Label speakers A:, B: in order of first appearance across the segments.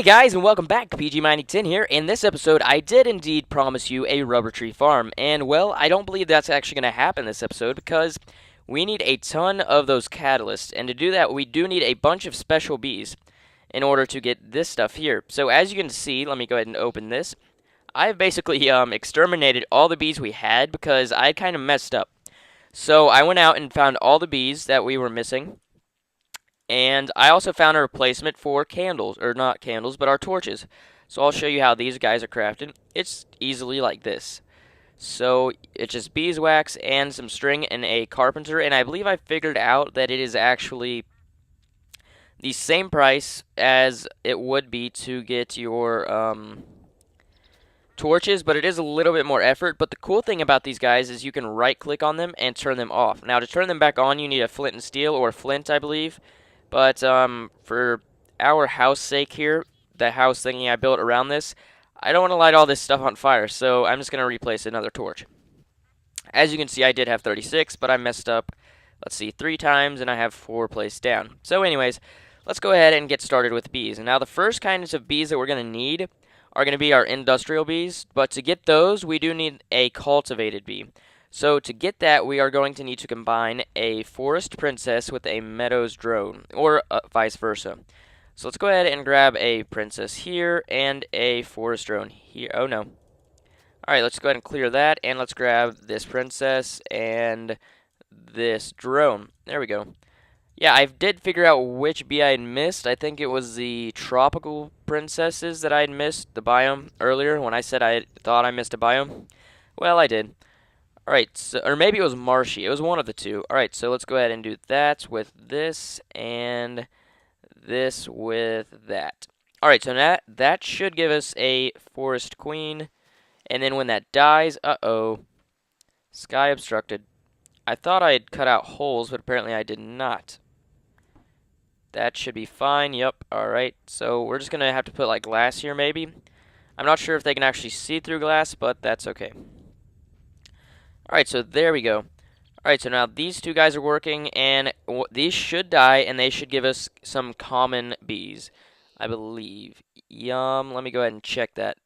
A: Hey guys, and welcome back to PG Mining 10 here. In this episode, I did indeed promise you a rubber tree farm, and well, I don't believe that's actually going to happen this episode because we need a ton of those catalysts, and to do that, we do need a bunch of special bees in order to get this stuff here. So as you can see, let me go ahead and open this. I've basically exterminated all the bees we had because I kind of messed up. So I went out and found all the bees that we were missing. And I also found a replacement for candles, or not candles, but our torches. So I'll show you how these guys are crafted. It's easily like this. So it's just beeswax and some string and a carpenter, and I believe I figured out that it is actually the same price as it would be to get your torches, but it is a little bit more effort. But the cool thing about these guys is you can right click on them and turn them off. Now to turn them back on, you need a flint and steel, or flint I believe. But for our house sake here, the house thingy I built around this, I don't want to light all this stuff on fire, so I'm just going to replace another torch. As you can see, I did have 36, but I messed up, let's see, 3 times, and I have 4 placed down. So anyways, let's go ahead and get started with bees. And now the first kinds of bees that we're going to need are going to be our industrial bees, but to get those, we do need a cultivated bee. So to get that, we are going to need to combine a forest princess with a meadows drone, or vice versa. So let's go ahead and grab a princess here and a forest drone here. Oh no. Alright, let's go ahead and clear that, and let's grab this princess and this drone. There we go. Yeah, I did figure out which bee I had missed. I think it was the tropical princesses that I had missed, the biome, earlier when I said I thought I missed a biome. Well, I did. Alright, so, or maybe it was marshy. It was one of the two. Alright, so let's go ahead and do that with this, and this with that. Alright, so that should give us a forest queen. And then when that dies, uh-oh, sky obstructed. I thought I had cut out holes, but apparently I did not. That should be fine, yep, alright. So we're just going to have to put like glass here maybe. I'm not sure if they can actually see through glass, but that's okay. Alright, so there we go. Alright, so now these two guys are working, and these should die, and they should give us some common bees, I believe. Let me go ahead and check that.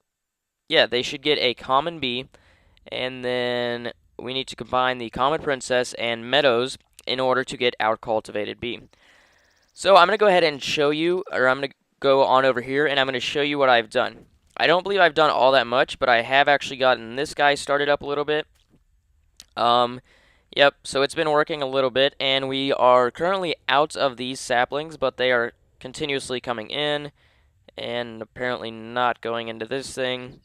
A: Yeah, they should get a common bee, and then we need to combine the common princess and meadows in order to get our cultivated bee. So I'm going to go ahead and show you, or I'm going to go on over here, and I'm going to show you what I've done. I don't believe I've done all that much, but I have actually gotten this guy started up a little bit. Yep, so it's been working a little bit, and we are currently out of these saplings, but they are continuously coming in, and apparently not going into this thing,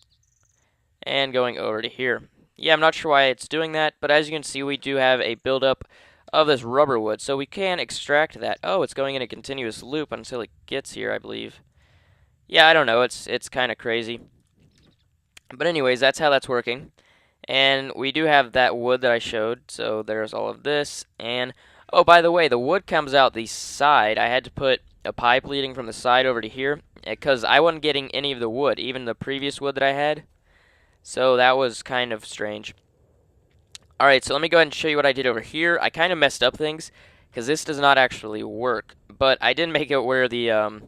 A: and going over to here. Yeah, I'm not sure why it's doing that, but as you can see, we do have a buildup of this rubber wood, so we can extract that. Oh, it's going in a continuous loop until it gets here, I believe. Yeah, I don't know, it's kind of crazy. But anyways, that's how that's working. And we do have that wood that I showed, so there's all of this. And, oh, by the way, the wood comes out the side. I had to put a pipe leading from the side over to here, because I wasn't getting any of the wood, even the previous wood that I had. So that was kind of strange. Alright, so let me go ahead and show you what I did over here. I kind of messed up things, because this does not actually work. But I did make it where the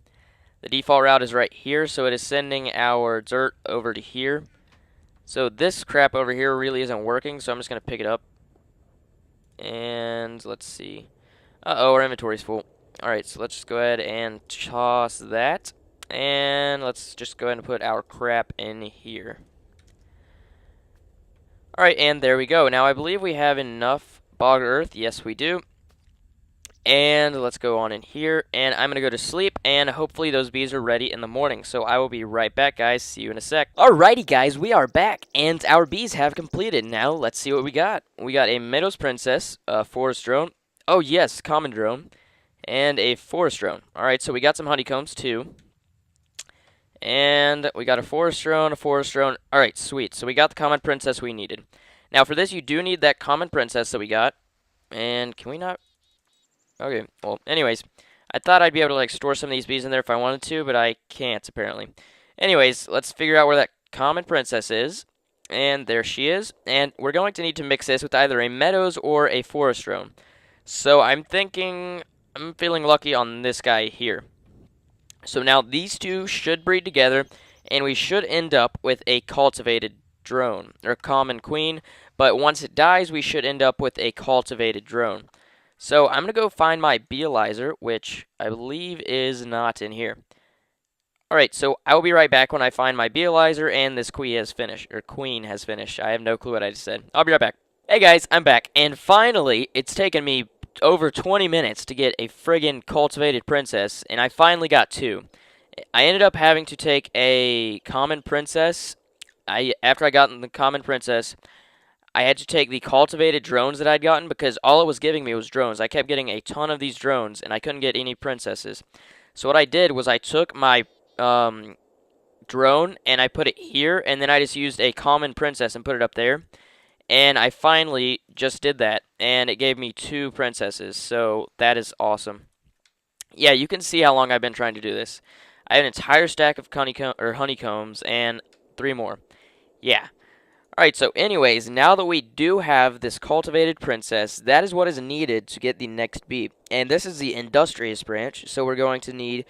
A: default route is right here, so it is sending our dirt over to here. So this crap over here really isn't working, so I'm just going to pick it up. And let's see. Uh-oh, our inventory's full. Alright, so let's just go ahead and toss that. And let's just go ahead and put our crap in here. Alright, and there we go. Now, I believe we have enough bog earth. Yes, we do. And let's go on in here, and I'm going to go to sleep, and hopefully those bees are ready in the morning. So I will be right back, guys. See you in a sec. Alrighty, guys, we are back, and our bees have completed. Now, let's see what we got. We got a meadows princess, a forest drone. Oh, yes, common drone, and a forest drone. Alright, so we got some honeycombs, too. And we got a forest drone, a forest drone. Alright, sweet. So we got the common princess we needed. Now, for this, you do need that common princess that we got. And can we not... Okay, well, anyways, I thought I'd be able to, like, store some of these bees in there if I wanted to, but I can't, apparently. Anyways, let's figure out where that common princess is. And there she is. And we're going to need to mix this with either a meadows or a forest drone. So I'm feeling lucky on this guy here. So now these two should breed together, and we should end up with a cultivated drone, or common queen, but once it dies, we should end up with a cultivated drone. So I'm going to go find my Beealizer, which I believe is not in here. Alright, so I will be right back when I find my Beealizer and this queen has finished, or queen has finished. I have no clue what I just said. I'll be right back. Hey guys, I'm back, and finally, it's taken me over 20 minutes to get a friggin' cultivated princess, and I finally got two. I ended up having to take a common princess. After I got the common princess, I had to take the cultivated drones that I'd gotten because all it was giving me was drones. I kept getting a ton of these drones, and I couldn't get any princesses. So what I did was I took my um, drone and I put it here, and then I just used a common princess and put it up there. And I finally just did that, and it gave me two princesses. So that is awesome. Yeah, you can see how long I've been trying to do this. I have an entire stack of honeycombs and three more. Yeah. Alright, so anyways, now that we do have this cultivated princess, that is what is needed to get the next bee. And this is the industrious branch, so we're going to need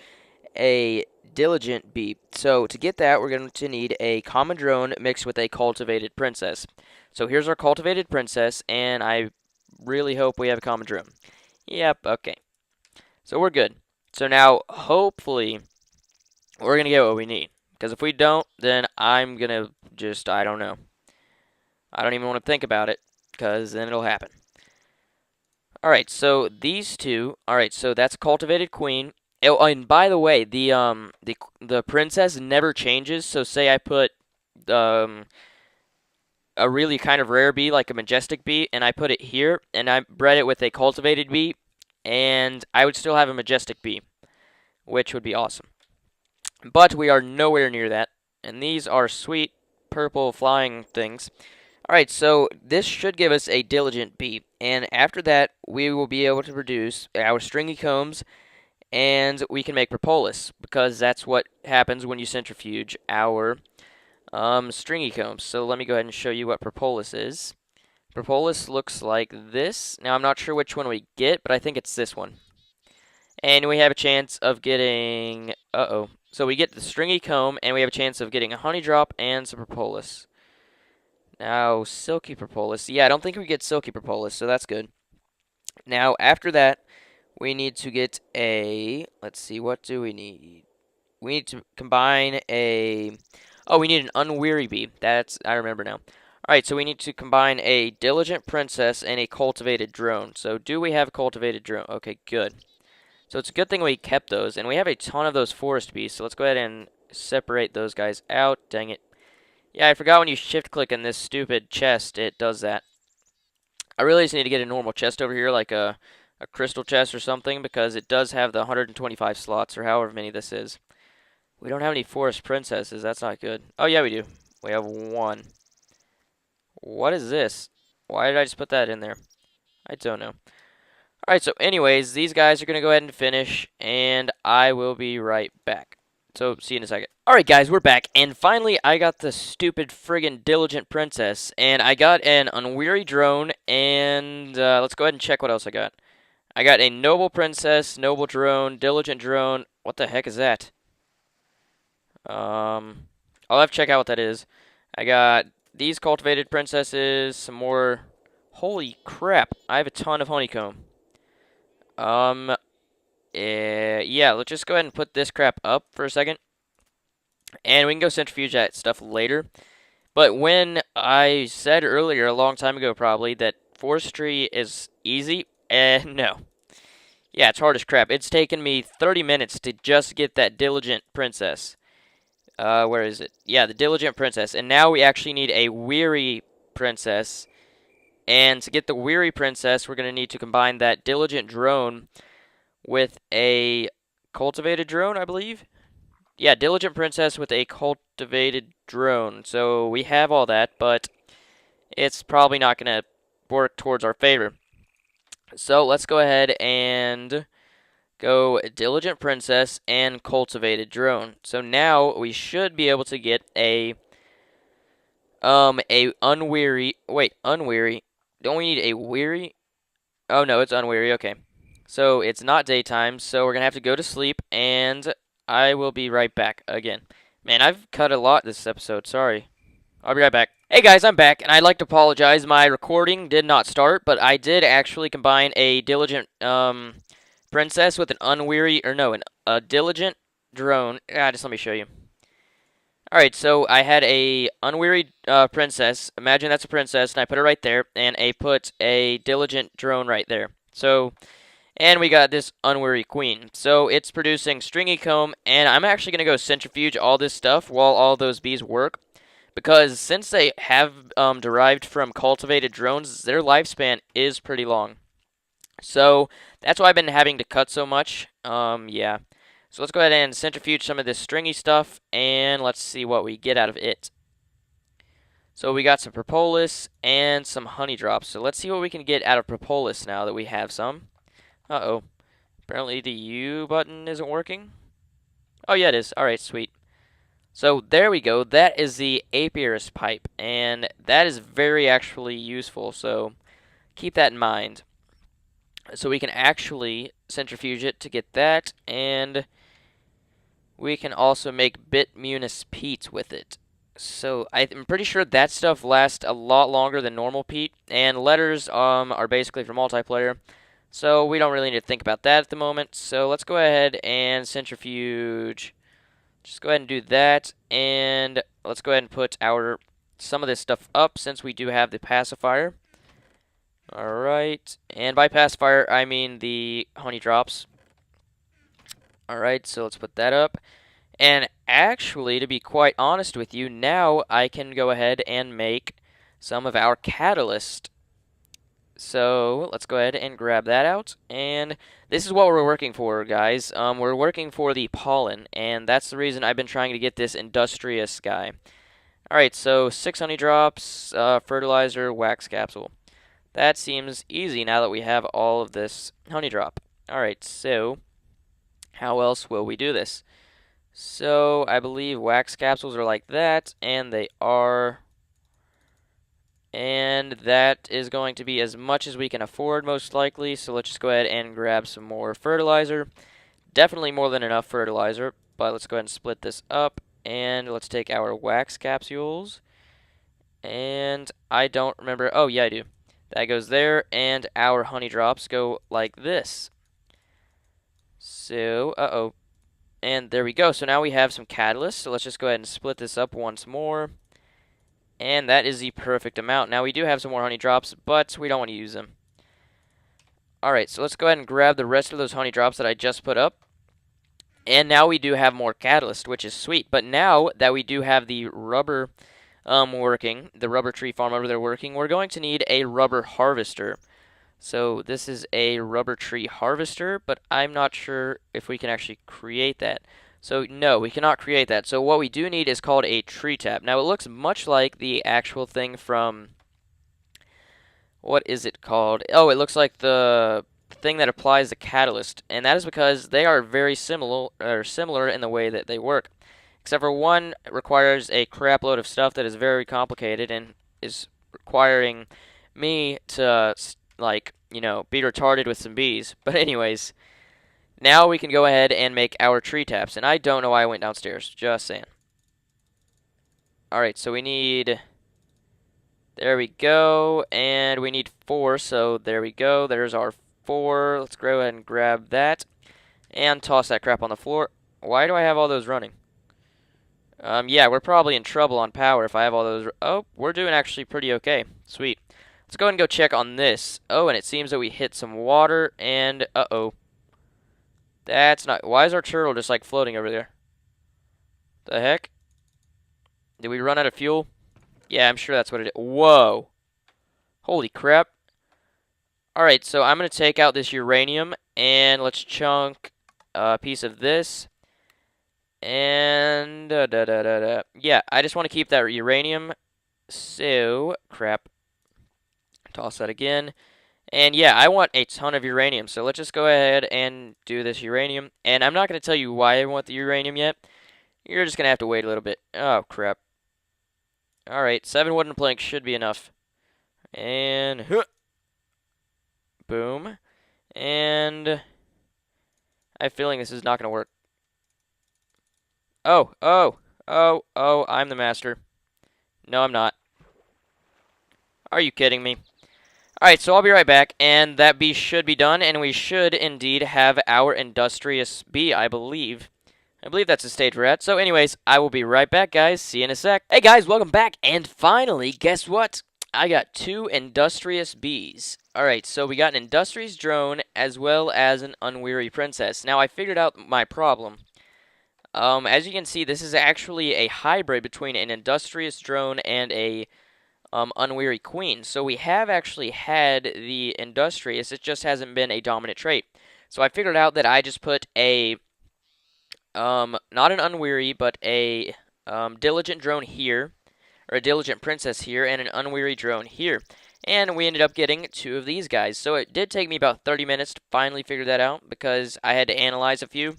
A: a diligent bee. So to get that, we're going to need a common drone mixed with a cultivated princess. So here's our cultivated princess, and I really hope we have a common drone. Yep, okay. So we're good. So now, hopefully, we're going to get what we need. Because if we don't, then I'm going to just, I don't know. I don't even want to think about it, because then it'll happen. Alright, so these two, alright, so that's cultivated queen. Oh, and by the way, the princess never changes, so say I put um a really kind of rare bee, like a majestic bee, and I put it here, and I bred it with a cultivated bee, and I would still have a majestic bee, which would be awesome. But we are nowhere near that, and these are sweet purple flying things. Alright, so this should give us a diligent bee, and after that, we will be able to produce our stringy combs, and we can make propolis, because that's what happens when you centrifuge our stringy combs. So let me go ahead and show you what propolis is. Propolis looks like this. Now, I'm not sure which one we get, but I think it's this one. And we have a chance of getting... Uh-oh. So we get the stringy comb, and we have a chance of getting a honey drop and some propolis. Now, silky propolis. Yeah, I don't think we get silky propolis, so that's good. Now, after that, we need to get a... Let's see, what do we need? We need to combine a... Oh, we need an unweary bee. That's... I remember now. Alright, so we need to combine a diligent princess and a cultivated drone. So, do we have a cultivated drone? Okay, good. So, it's a good thing we kept those. And we have a ton of those forest bees, so let's go ahead and separate those guys out. Dang it. Yeah, I forgot when you shift-click in this stupid chest, it does that. I really just need to get a normal chest over here, like a crystal chest or something, because it does have the 125 slots, or however many this is. We don't have any forest princesses. That's not good. Oh, yeah, we do. We have one. What is this? Why did I just put that in there? I don't know. Alright, so anyways, these guys are going to go ahead and finish, and I will be right back. So, see you in a second. Alright, guys, we're back, and finally, I got the stupid friggin' diligent princess, and I got an unweary drone, and let's go ahead and check what else I got. I got a noble princess, noble drone, diligent drone. What the heck is that? I'll have to check out what that is. I got these cultivated princesses, some more. Holy crap! I have a ton of honeycomb. Yeah, let's just go ahead and put this crap up for a second, and we can go centrifuge that stuff later. But when I said earlier, a long time ago probably, that forestry is easy, no. Yeah, it's hard as crap. It's taken me 30 minutes to just get that diligent princess. Where is it? Yeah, the diligent princess. And now we actually need a weary princess. And to get the weary princess, we're going to need to combine that diligent drone with a cultivated drone, I believe. Yeah, diligent princess with a cultivated drone. So we have all that, but it's probably not going to work towards our favor. So let's go ahead and go diligent princess and cultivated drone. So now we should be able to get a unweary. Wait, unweary. Don't we need a weary? Oh no, it's unweary. Okay. So it's not daytime, so we're gonna have to go to sleep, and I will be right back again. Man, I've cut a lot this episode. Sorry. I'll be right back. Hey guys, I'm back, and I'd like to apologize. My recording did not start, but I did actually combine a diligent princess with an unweary, or no, a diligent drone. Just let me show you. All right, so I had a unwearied princess. Imagine that's a princess, and I put her right there, and I put a diligent drone right there. So, and we got this unweary queen. So it's producing stringy comb, and I'm actually gonna go centrifuge all this stuff while all those bees work, because since they have derived from cultivated drones, their lifespan is pretty long. So that's why I've been having to cut so much. Yeah. So let's go ahead and centrifuge some of this stringy stuff, and let's see what we get out of it. So we got some propolis and some honey drops. So let's see what we can get out of propolis now that we have some. Uh-oh. Apparently the U button isn't working. Oh, yeah, it is. All right, sweet. So there we go. That is the apiarist pipe, and that is very actually useful. So keep that in mind. So we can actually centrifuge it to get that, and we can also make bituminous peat with it. So I'm pretty sure that stuff lasts a lot longer than normal peat, and letters are basically for multiplayer. So we don't really need to think about that at the moment. So let's go ahead and centrifuge. Just go ahead and do that, and let's go ahead and put some of this stuff up since we do have the pacifier. Alright, and by pacifier, I mean the honey drops. Alright, so let's put that up. And actually, to be quite honest with you, now I can go ahead and make some of our catalyst. So let's go ahead and grab that out. And this is what we're working for, guys. We're working for the pollen, and that's the reason I've been trying to get this industrious guy. Alright, so 6 honey drops, fertilizer, wax capsule. That seems easy now that we have all of this honey drop. Alright, so how else will we do this? So I believe wax capsules are like that, and they are. And that is going to be as much as we can afford, most likely. So let's just go ahead and grab some more fertilizer. Definitely more than enough fertilizer, but let's go ahead and split this up. And let's take our wax capsules. And I don't remember. Oh, yeah, I do. That goes there, and our honey drops go like this. So, uh-oh. And there we go. So now we have some catalyst. So let's just go ahead and split this up once more. And that is the perfect amount. Now we do have some more honey drops, but we don't want to use them. Alright, so let's go ahead and grab the rest of those honey drops that I just put up. And now we do have more catalyst, which is sweet. But now that we do have the rubber working, the rubber tree farm over there working, we're going to need a rubber harvester. So this is a rubber tree harvester, but I'm not sure if we can actually create that. So no, we cannot create that. So what we do need is called a tree tap. Now it looks much like the actual thing from, what is it called? Oh, it looks like the thing that applies the catalyst, and that is because they are very similar in the way that they work. Except for one requires a crap load of stuff that is very complicated and is requiring me to like, be retarded with some bees. But anyways, now we can go ahead and make our tree taps. And I don't know why I went downstairs. Just saying. Alright, so we need... There we go. And we need 4, so there we go. There's our 4. Let's go ahead and grab that. And toss that crap on the floor. Why do I have all those running? Yeah, we're probably in trouble on power if I have all those... Oh, we're doing actually pretty okay. Sweet. Let's go ahead and go check on this. Oh, and it seems that we hit some water, and uh-oh. That's not... Why is our turtle just, like, floating over there? The heck? Did we run out of fuel? Yeah, I'm sure that's what it is. Whoa. Holy crap. Alright, so I'm going to take out this uranium, and let's chunk a piece of this. And... Yeah, I just want to keep that uranium. So... Crap. Toss that again. And yeah, I want a ton of uranium, so let's just go ahead and do this uranium. And I'm not going to tell you why I want the uranium yet. You're just going to have to wait a little bit. Oh, crap. Alright, 7 wooden planks should be enough. And... Boom. And... I have a feeling this is not going to work. Oh, I'm the master. No, I'm not. Are you kidding me? Alright, so I'll be right back, and that bee should be done, and we should indeed have our industrious bee, I believe. I believe that's the stage we're at. So anyways, I will be right back, guys. See you in a sec. Hey, guys, welcome back. And finally, guess what? I got 2 industrious bees. Alright, so we got an industrious drone as well as an unweary princess. Now, I figured out my problem. As you can see, this is actually a hybrid between an industrious drone and a unweary queen. So we have actually had the industrious. It just hasn't been a dominant trait. So I figured out that I just put a not an unweary, but a diligent drone here, or a diligent princess here, and an unweary drone here. And we ended up getting 2 of these guys. So it did take me about 30 minutes to finally figure that out because I had to analyze a few.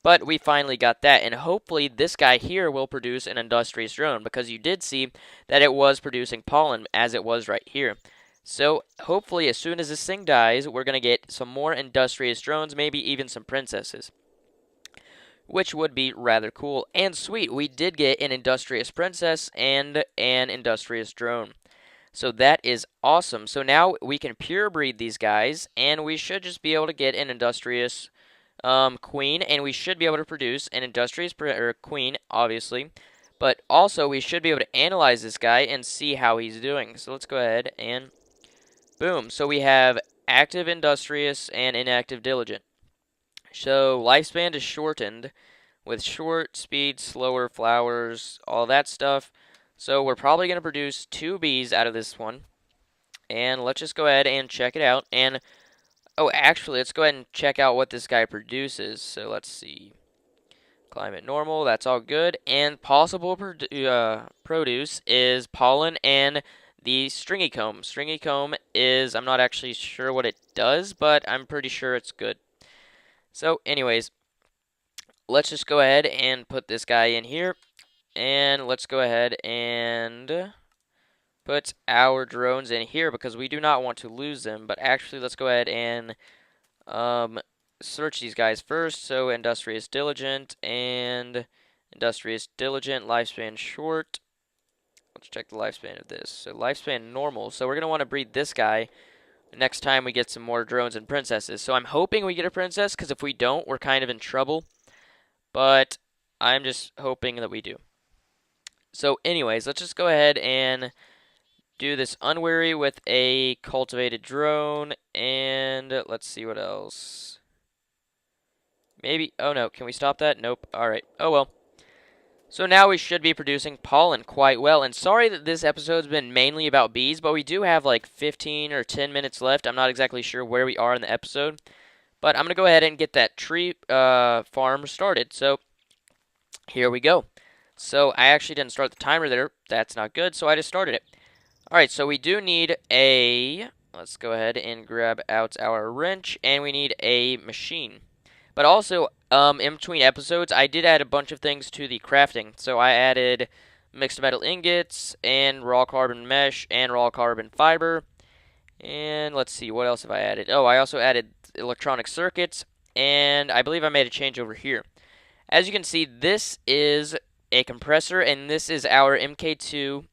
A: But we finally got that, and hopefully this guy here will produce an industrious drone because you did see that it was producing pollen as it was right here. So hopefully as soon as this thing dies, we're going to get some more industrious drones, maybe even some princesses, which would be rather cool and sweet. We did get an industrious princess and an industrious drone. So that is awesome. So now we can pure breed these guys, and we should just be able to get an industrious queen, and we should be able to produce an industrious queen, obviously. But also, we should be able to analyze this guy and see how he's doing. So let's go ahead and boom. So we have active industrious and inactive diligent. So lifespan is shortened with short speed, slower flowers, all that stuff. So we're probably going to produce 2 bees out of this one. And let's just go ahead and check it out. And oh, actually, let's go ahead and check out what this guy produces. So let's see. Climate normal, that's all good. And possible produce is pollen and the stringy comb. Stringy comb is, I'm not actually sure what it does, but I'm pretty sure it's good. So anyways, let's just go ahead and put this guy in here. And let's go ahead and put our drones in here because we do not want to lose them. But actually, let's go ahead and search these guys first. So industrious diligent and industrious diligent, lifespan short. Let's check the lifespan of this. So lifespan normal. So we're going to want to breed this guy next time we get some more drones and princesses. So I'm hoping we get a princess because if we don't, we're kind of in trouble. But I'm just hoping that we do. So anyways, let's just go ahead and do this unwary with a cultivated drone. And let's see what else. Maybe, oh no, can we stop that? Nope. Alright, oh well. So now we should be producing pollen quite well. And sorry that this episode's been mainly about bees, but we do have like 15 or 10 minutes left. I'm not exactly sure where we are in the episode. But I'm going to go ahead and get that tree farm started. So here we go. So I actually didn't start the timer there. That's not good, so I just started it. Alright, so we do need a... Let's go ahead and grab out our wrench, and we need a machine. But also, in between episodes, I did add a bunch of things to the crafting. So I added mixed metal ingots, and raw carbon mesh, and raw carbon fiber. And let's see, what else have I added? Oh, I also added electronic circuits, and I believe I made a change over here. As you can see, this is a compressor, and this is our MK2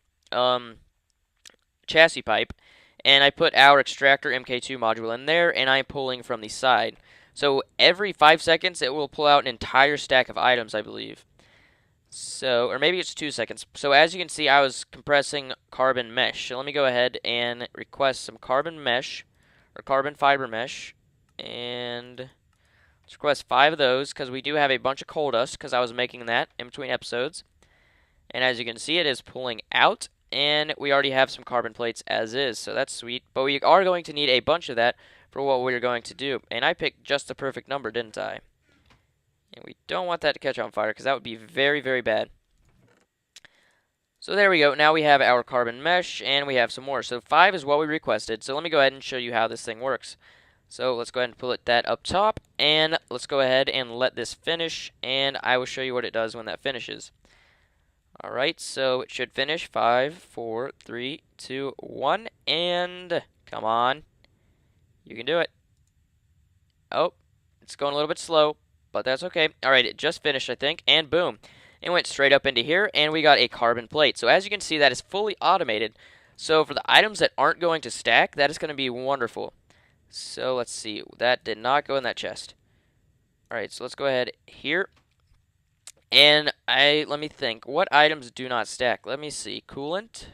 A: chassis pipe. And I put our extractor MK2 module in there, and I'm pulling from the side. So every 5 seconds, it will pull out an entire stack of items, I believe. So, or maybe it's 2 seconds. So as you can see, I was compressing carbon mesh. So let me go ahead and request some carbon mesh, or carbon fiber mesh. And let's request 5 of those, because we do have a bunch of coal dust, because I was making that in between episodes. And as you can see, it is pulling out. And we already have some carbon plates as is, so that's sweet. But we are going to need a bunch of that for what we're going to do. And I picked just the perfect number, didn't I? And we don't want that to catch on fire, because that would be very, very bad. So there we go. Now we have our carbon mesh, and we have some more. So 5 is what we requested. So let me go ahead and show you how this thing works. So let's go ahead and pull that up top, and let's go ahead and let this finish, and I will show you what it does when that finishes. Alright, so it should finish. 5, 4, 3, 2, 1, and come on. You can do it. Oh, it's going a little bit slow, but that's okay. Alright, it just finished, I think, and boom. and went straight up into here, and we got a carbon plate. So as you can see, that is fully automated. So for the items that aren't going to stack, that is going to be wonderful. So let's see, that did not go in that chest. Alright, so let's go ahead here. And let me think, what items do not stack? Let me see, coolant.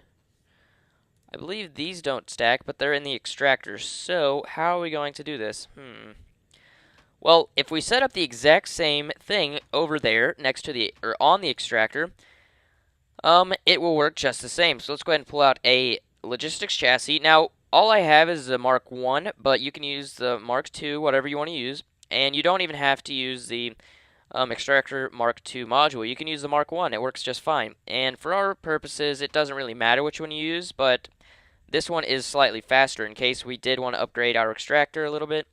A: I believe these don't stack, but they're in the extractor. So how are we going to do this? Well, if we set up the exact same thing over there next to the, or on the extractor, it will work just the same. So let's go ahead and pull out a logistics chassis. Now, all I have is the Mark 1, but you can use the Mark 2, whatever you want to use. And you don't even have to use the extractor Mark 2 module. You can use the Mark 1. It works just fine. And for our purposes, it doesn't really matter which one you use, but this one is slightly faster in case we did want to upgrade our extractor a little bit.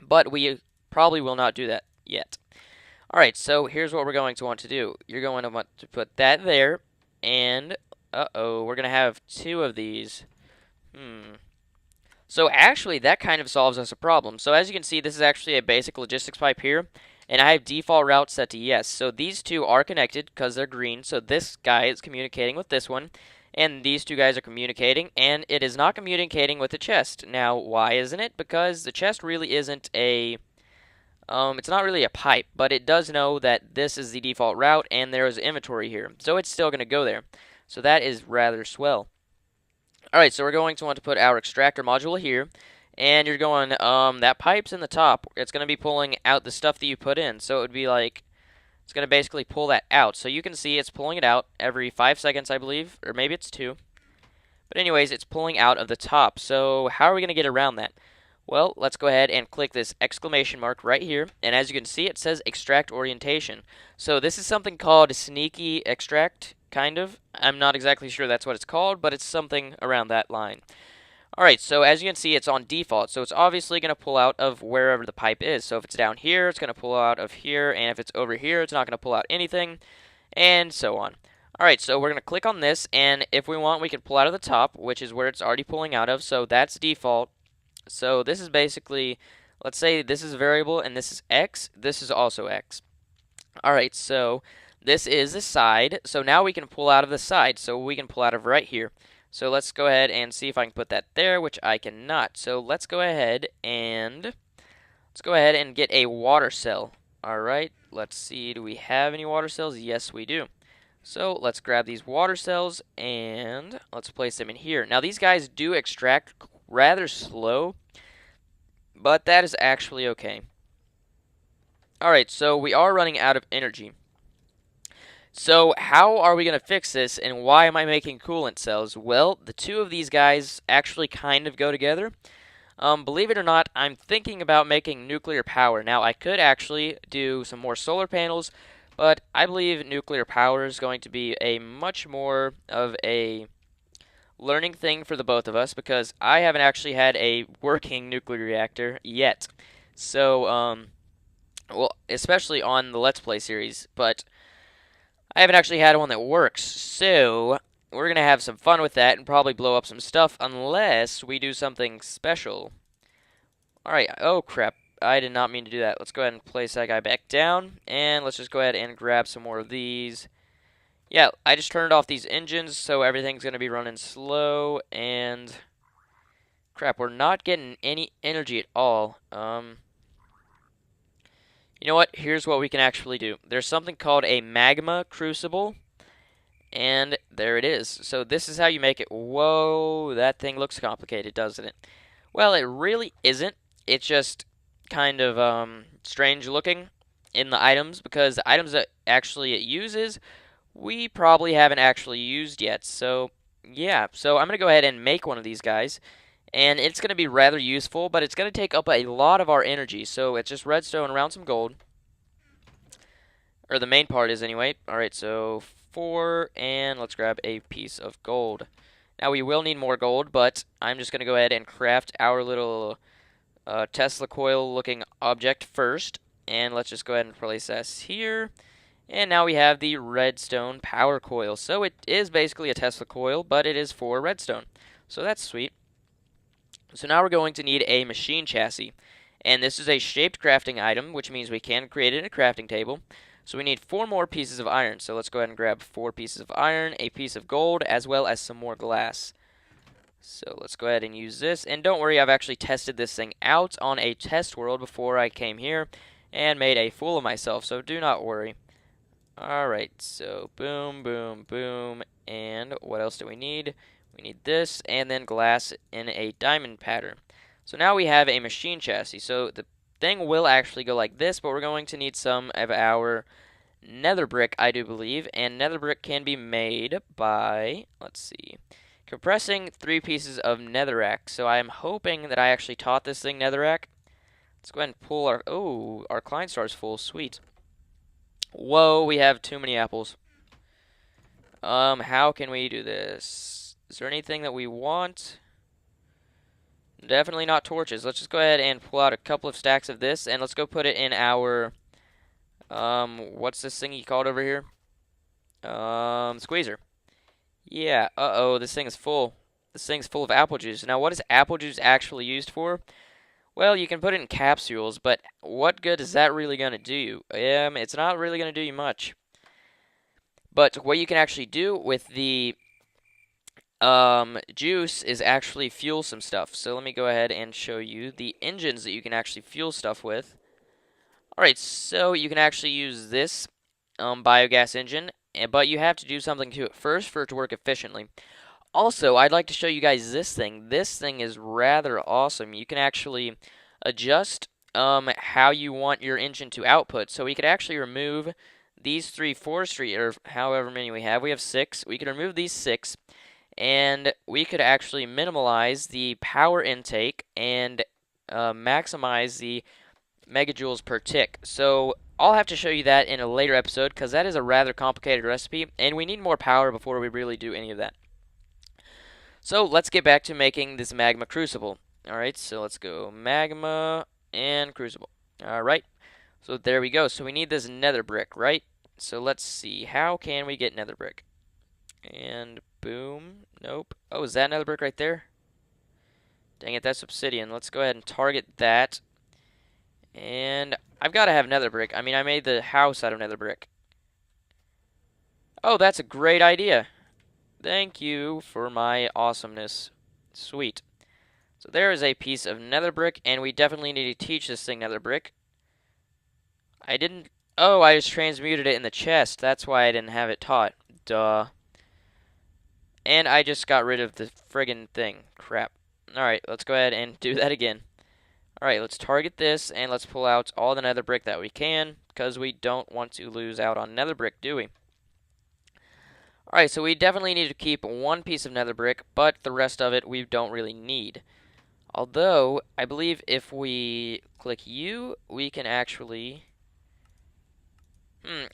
A: But we probably will not do that yet. Alright, so here's what we're going to want to do. You're going to want to put that there, and, we're going to have 2 of these. So actually, that kind of solves us a problem. So as you can see, this is actually a basic logistics pipe here, and I have default route set to yes. So these 2 are connected because they're green, so this guy is communicating with this one, and these 2 guys are communicating, and it is not communicating with the chest. Now, why isn't it? Because the chest really isn't a... it's not really a pipe, but it does know that this is the default route, and there is inventory here. So it's still going to go there. So that is rather swell. Alright, so we're going to want to put our extractor module here. And you're going, that pipe's in the top. It's going to be pulling out the stuff that you put in. So it would be like, it's going to basically pull that out. So you can see it's pulling it out every 5 seconds, I believe. Or maybe it's 2. But anyways, it's pulling out of the top. So how are we going to get around that? Well, let's go ahead and click this exclamation mark right here. And as you can see, it says extract orientation. So this is something called sneaky extract, kind of. I'm not exactly sure that's what it's called, but it's something around that line. Alright, so as you can see, it's on default. So it's obviously going to pull out of wherever the pipe is. So if it's down here, it's going to pull out of here. And if it's over here, it's not going to pull out anything. And so on. Alright, so we're going to click on this. And if we want, we can pull out of the top, which is where it's already pulling out of. So that's default. So this is basically, let's say this is a variable and this is x, this is also x. Alright, so this is the side, so now we can pull out of the side, so we can pull out of right here. So let's go ahead and see if I can put that there, which I cannot. So let's go ahead and get a water cell. Alright, let's see, do we have any water cells? Yes, we do. So let's grab these water cells and let's place them in here. Now these guys do extract rather slow, but that is actually okay. Alright, so we are running out of energy. So how are we going to fix this, and why am I making coolant cells? Well, the 2 of these guys actually kind of go together. Believe it or not, I'm thinking about making nuclear power. Now, I could actually do some more solar panels, but I believe nuclear power is going to be a much more of a learning thing for the both of us, because I haven't actually had a working nuclear reactor yet. So, well, especially on the Let's Play series, but I haven't actually had one that works. So, we're going to have some fun with that and probably blow up some stuff unless we do something special. Alright, oh crap. I did not mean to do that. Let's go ahead and place that guy back down, and let's just go ahead and grab some more of these. Yeah, I just turned off these engines, so everything's going to be running slow, and... crap, we're not getting any energy at all. You know what? Here's what we can actually do. There's something called a magma crucible, and there it is. So this is how you make it. Whoa, that thing looks complicated, doesn't it? Well, it really isn't. It's just kind of strange looking in the items, because the items that actually it uses, we probably haven't actually used yet. So, yeah. So I'm going to go ahead and make one of these guys. And it's going to be rather useful, but it's going to take up a lot of our energy. So it's just redstone around some gold. Or the main part is anyway. Alright, so 4, and let's grab a piece of gold. Now we will need more gold, but I'm just going to go ahead and craft our little Tesla coil looking object first. And let's just go ahead and place this here. And now we have the redstone power coil. So it is basically a Tesla coil, but it is for redstone. So that's sweet. So now we're going to need a machine chassis. And this is a shaped crafting item, which means we can create it in a crafting table. So we need 4 more pieces of iron. So let's go ahead and grab 4 pieces of iron, a piece of gold, as well as some more glass. So let's go ahead and use this. And don't worry, I've actually tested this thing out on a test world before I came here and made a fool of myself. So do not worry. Alright, so boom, boom, boom. And what else do we need? We need this and then glass in a diamond pattern. So now we have a machine chassis. So the thing will actually go like this, but we're going to need some of our nether brick, I do believe. And nether brick can be made by, let's see, compressing 3 pieces of netherrack. So I am hoping that I actually taught this thing netherrack. Let's go ahead and pull our, oh, our client star is full, sweet. Whoa, we have too many apples. How can we do this? Is there anything that we want? Definitely not torches. Let's just go ahead and pull out a couple of stacks of this, and let's go put it in our, what's this thingy called over here? Squeezer. Yeah, uh-oh, this thing is full. This thing's full of apple juice. Now, what is apple juice actually used for? Well, you can put it in capsules, but what good is that really going to do you? It's not really going to do you much. But what you can actually do with the juice is actually fuel some stuff. So let me go ahead and show you the engines that you can actually fuel stuff with. Alright, so you can actually use this biogas engine, but you have to do something to it first for it to work efficiently. Also, I'd like to show you guys this thing. This thing is rather awesome. You can actually adjust how you want your engine to output. So we could actually remove these 3 forestry, or however many we have. We have 6. We could remove these 6, and we could actually minimize the power intake and maximize the megajoules per tick. So I'll have to show you that in a later episode because that is a rather complicated recipe, and we need more power before we really do any of that. So let's get back to making this magma crucible. Alright, so let's go magma and crucible. Alright, so there we go. So we need this nether brick, right? So let's see, how can we get nether brick? And boom, nope. Oh, is that nether brick right there? Dang it, that's obsidian. Let's go ahead and target that. And I've got to have nether brick. I mean, I made the house out of nether brick. Oh, that's a great idea. Thank you for my awesomeness. Sweet. So there is a piece of nether brick, and we definitely need to teach this thing nether brick. I didn't... Oh, I just transmuted it in the chest. That's why I didn't have it taught. Duh. And I just got rid of the friggin' thing. Crap. Alright, let's go ahead and do that again. Alright, let's target this, and let's pull out all the nether brick that we can, because we don't want to lose out on nether brick, do we? Alright, so we definitely need to keep 1 piece of nether brick, but the rest of it we don't really need. Although, I believe if we click U, we can actually...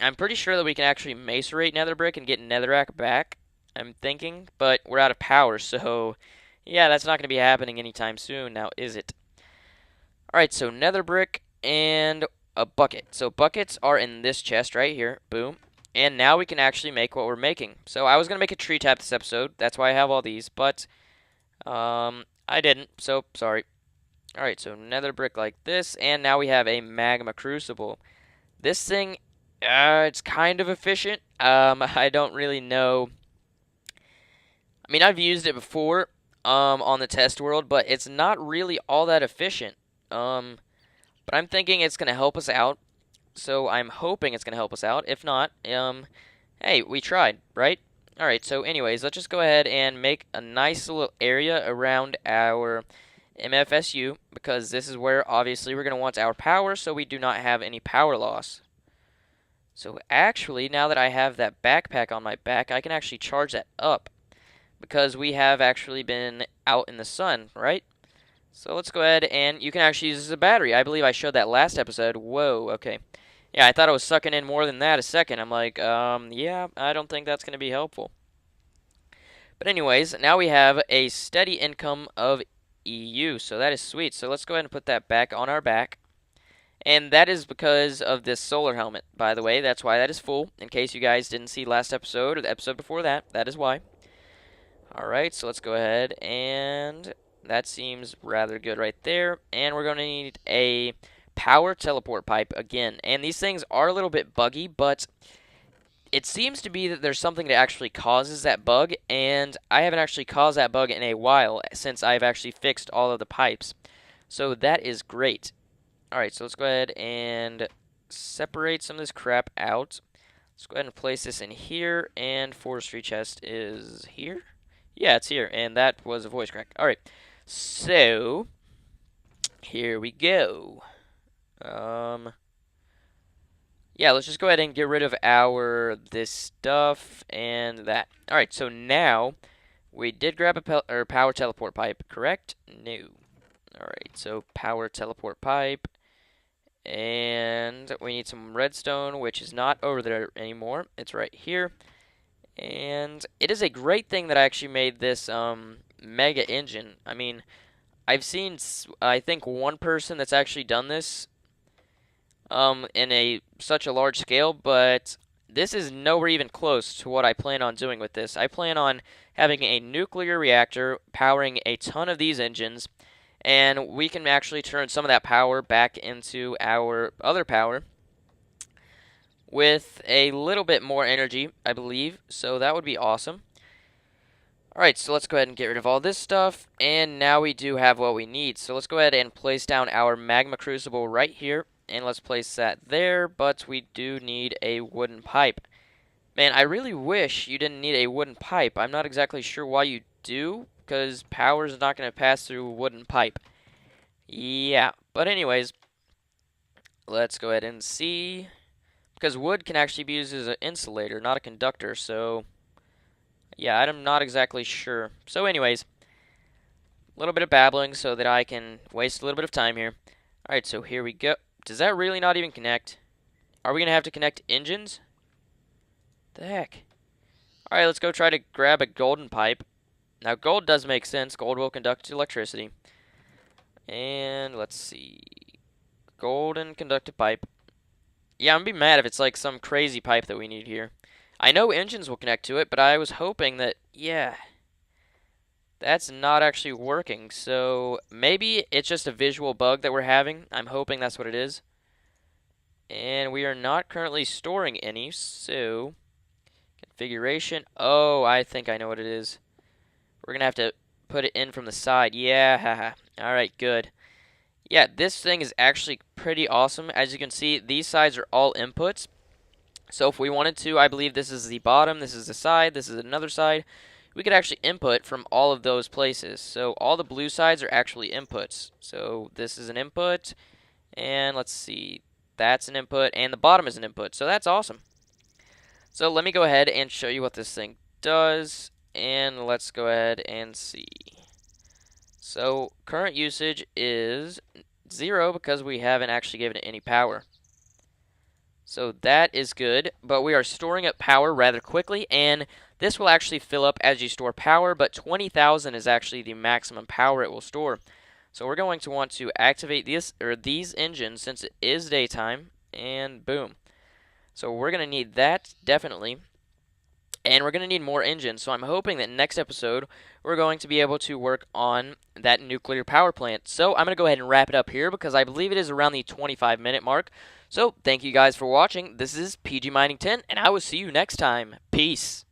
A: I'm pretty sure that we can actually macerate nether brick and get netherrack back, I'm thinking, but we're out of power, so... Yeah, that's not going to be happening anytime soon now, is it? Alright, so nether brick and a bucket. So buckets are in this chest right here. Boom. And now we can actually make what we're making. So I was going to make a tree tap this episode. That's why I have all these. But I didn't. So sorry. Alright, so nether brick like this. And now we have a magma crucible. This thing, it's kind of efficient. I don't really know. I mean, I've used it before on the test world. But it's not really all that efficient. But I'm thinking it's going to help us out. So I'm hoping it's going to help us out. If not, hey, we tried, right? Alright, so anyways, let's just go ahead and make a nice little area around our MFSU, because this is where, obviously, we're going to want our power, so we do not have any power loss. So actually, now that I have that backpack on my back, I can actually charge that up, because we have actually been out in the sun, right? So let's go ahead, and you can actually use this as a battery. I believe I showed that last episode. Whoa, okay. Yeah, I thought I was sucking in more than that a second. I'm like, yeah, I don't think that's going to be helpful. But anyways, now we have a steady income of EU, so that is sweet. So let's go ahead and put that back on our back. And that is because of this solar helmet, by the way. That's why that is full. In case you guys didn't see last episode or the episode before that, that is why. Alright, so let's go ahead, and that seems rather good right there. And we're going to need a power teleport pipe again. And these things are a little bit buggy, but it seems to be that there's something that actually causes that bug, and I haven't actually caused that bug in a while since I've actually fixed all of the pipes. So that is great. Alright, so let's go ahead and separate some of this crap out. Let's go ahead and place this in here, and forestry chest is here? Yeah, it's here, and that was a voice crack. Alright, so here we go. Yeah, let's just go ahead and get rid of this stuff and that. Alright, so now we did grab a power teleport pipe, correct? No. Alright, so power teleport pipe. And we need some redstone, which is not over there anymore. It's right here. And it is a great thing that I actually made this mega engine. I mean, I've seen, I think, one person that's actually done this in such a large scale, but this is nowhere even close to what I plan on doing with this. I plan on having a nuclear reactor powering a ton of these engines, and we can actually turn some of that power back into our other power with a little bit more energy, I believe, so that would be awesome. Alright, so let's go ahead and get rid of all this stuff, and now we do have what we need. So let's go ahead and place down our magma crucible right here, and let's place that there, but we do need a wooden pipe. Man, I really wish you didn't need a wooden pipe. I'm not exactly sure why you do, because power is not going to pass through a wooden pipe. Yeah, but anyways, let's go ahead and see. Because wood can actually be used as an insulator, not a conductor, so yeah, I'm not exactly sure. So anyways, a little bit of babbling so that I can waste a little bit of time here. Alright, so here we go. Does that really not even connect? Are we going to have to connect engines? The heck? Alright, let's go try to grab a golden pipe. Now, gold does make sense. Gold will conduct electricity. And let's see. Golden conductive pipe. Yeah, I'm going to be mad if it's like some crazy pipe that we need here. I know engines will connect to it, but I was hoping that, yeah, that's not actually working. So maybe it's just a visual bug that we're having. I'm hoping that's what it is. And we are not currently storing any, so configuration. Oh, I think I know what it is. We're going to have to put it in from the side. Yeah, haha. Alright, good. Yeah, this thing is actually pretty awesome. As you can see, these sides are all inputs. So if we wanted to, I believe this is the bottom, this is the side, this is another side. We could actually input from all of those places. So all the blue sides are actually inputs. So this is an input, and let's see, that's an input, and the bottom is an input. So that's awesome. So let me go ahead and show you what this thing does, and let's go ahead and see. So current usage is 0 because we haven't actually given it any power. So that is good, but we are storing up power rather quickly, and this will actually fill up as you store power, but 20,000 is actually the maximum power it will store. So we're going to want to activate these engines since it is daytime, and boom. So we're going to need that, definitely. And we're going to need more engines, so I'm hoping that next episode we're going to be able to work on that nuclear power plant. So I'm going to go ahead and wrap it up here because I believe it is around the 25-minute mark. So thank you guys for watching. This is PG Mining 10, and I will see you next time. Peace.